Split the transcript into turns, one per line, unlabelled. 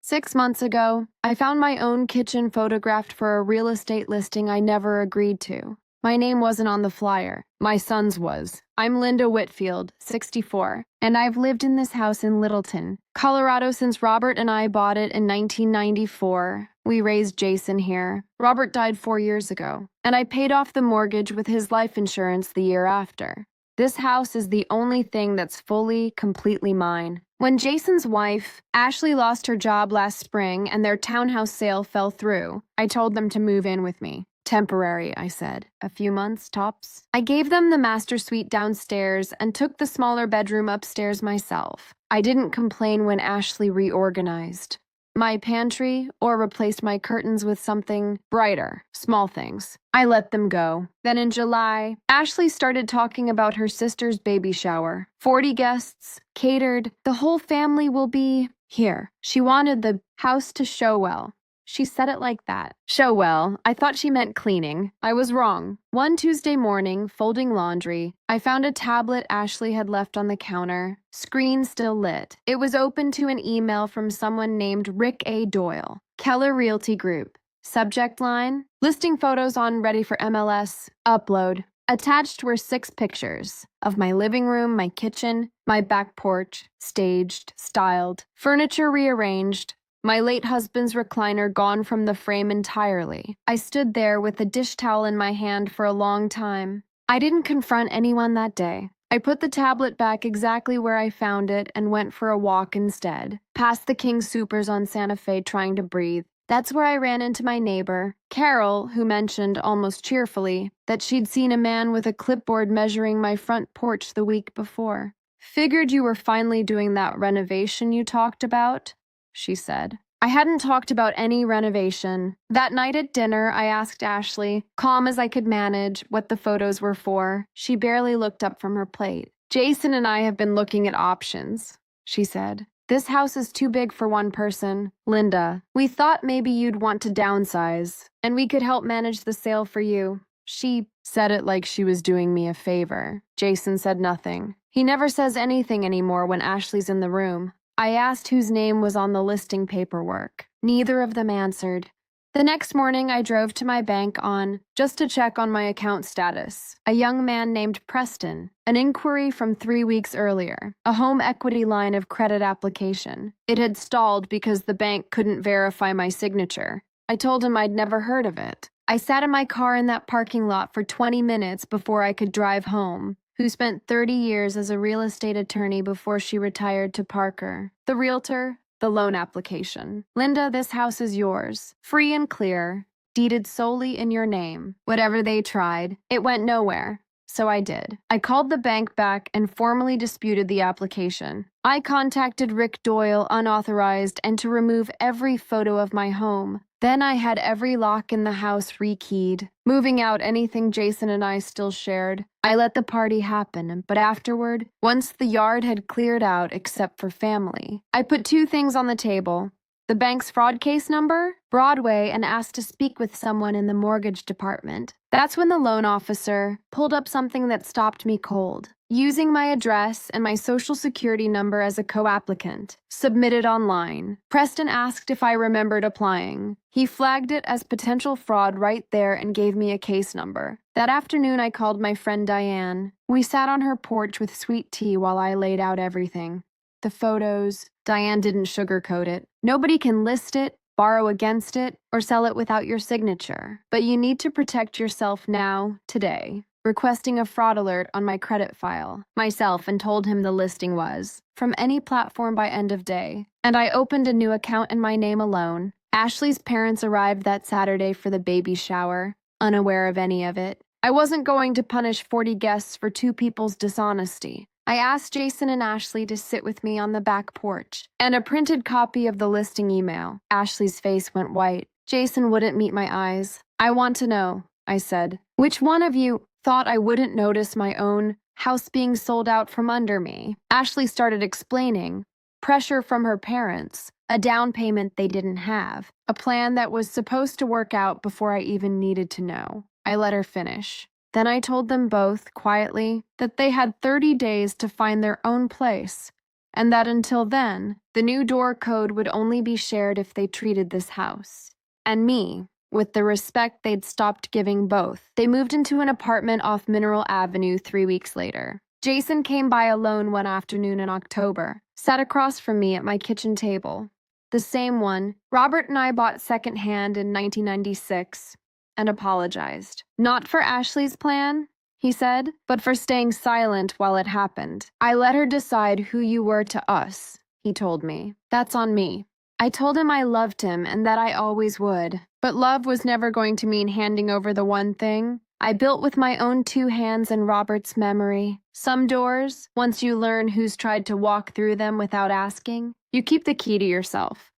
6 months ago, I found my own kitchen photographed for a real estate listing I never agreed to. My name wasn't on the flyer. My son's was. I'm Linda Whitfield, 64, and I've lived in this house in Littleton, Colorado since Robert and I bought it in 1994. We raised Jason here. Robert died 4 years ago, and I paid off the mortgage with his life insurance the year after. This house is the only thing that's fully, completely mine. When Jason's wife, Ashley, lost her job last spring and their townhouse sale fell through, I told them to move in with me. Temporary, I said. A few months, tops. I gave them the master suite downstairs and took the smaller bedroom upstairs myself. I didn't complain when Ashley reorganized my pantry or replaced my curtains with something brighter, small things. I let them go. Then in July, Ashley started talking about her sister's baby shower. 40 guests, catered, the whole family will be here. She wanted the house to show well. She said it like that. Show well. I thought she meant cleaning. I was wrong. One Tuesday morning, folding laundry, I found a tablet Ashley had left on the counter, screen still lit. It was open to an email from someone named Rick A. Doyle, Keller Realty Group. Subject line, listing photos on ready for MLS, upload. Attached were 6 pictures of my living room, my kitchen, my back porch, staged, styled, furniture rearranged, my late husband's recliner gone from the frame entirely. I stood there with a dish towel in my hand for a long time. I didn't confront anyone that day. I put the tablet back exactly where I found it and went for a walk instead, past the King Soopers on Santa Fe trying to breathe. That's where I ran into my neighbor, Carol, who mentioned, almost cheerfully, that she'd seen a man with a clipboard measuring my front porch the week before. Figured you were finally doing that renovation you talked about, she said. I hadn't talked about any renovation. That night at dinner, I asked Ashley, calm as I could manage, what the photos were for. She barely looked up from her plate. Jason and I have been looking at options, she said. This house is too big for one person. Linda, we thought maybe you'd want to downsize, and we could help manage the sale for you. She said it like she was doing me a favor. Jason said nothing. He never says anything anymore when Ashley's in the room. I asked whose name was on the listing paperwork. Neither of them answered. The next morning, I drove to my bank just to check on my account status. A young man named Preston, an inquiry from 3 weeks earlier, a home equity line of credit application. It had stalled because the bank couldn't verify my signature. I told him I'd never heard of it. I sat in my car in that parking lot for 20 minutes before I could drive home. Who spent 30 years as a real estate attorney before she retired to Parker. The realtor, the loan application. Linda, this house is yours. Free and clear, deeded solely in your name. Whatever they tried, it went nowhere. So I did. I called the bank back and formally disputed the application. I contacted Rick Doyle unauthorized and to remove every photo of my home. Then I had every lock in the house rekeyed, moving out anything Jason and I still shared. I let the party happen, but afterward, once the yard had cleared out except for family, I put 2 things on the table. The bank's fraud case number, Broadway, and asked to speak with someone in the mortgage department. That's when the loan officer pulled up something that stopped me cold. Using my address and my social security number as a co-applicant, submitted online. Preston asked if I remembered applying. He flagged it as potential fraud right there and gave me a case number. That afternoon, I called my friend Diane. We sat on her porch with sweet tea while I laid out everything. The photos. Diane didn't sugarcoat it. Nobody can list it, borrow against it, or sell it without your signature. But you need to protect yourself now, today. Requesting a fraud alert on my credit file, myself, and told him the listing was from any platform by end of day. And I opened a new account in my name alone. Ashley's parents arrived that Saturday for the baby shower, unaware of any of it. I wasn't going to punish 40 guests for 2 people's dishonesty. I asked Jason and Ashley to sit with me on the back porch, and a printed copy of the listing email. Ashley's face went white. Jason wouldn't meet my eyes. I want to know, I said. Which one of you thought I wouldn't notice my own house being sold out from under me? Ashley started explaining. Pressure from her parents, a down payment they didn't have, a plan that was supposed to work out before I even needed to know. I let her finish. Then I told them both, quietly, that they had 30 days to find their own place, and that until then, the new door code would only be shared if they treated this house and me with the respect they'd stopped giving both. They moved into an apartment off Mineral Avenue 3 weeks later. Jason came by alone one afternoon in October, sat across from me at my kitchen table. The same one Robert and I bought secondhand in 1996, and apologized. Not for Ashley's plan, he said, but for staying silent while it happened. I let her decide who you were to us, he told me. That's on me. I told him I loved him and that I always would. But love was never going to mean handing over the one thing I built with my own 2 hands and Robert's memory. Some doors, once you learn who's tried to walk through them without asking, you keep the key to yourself.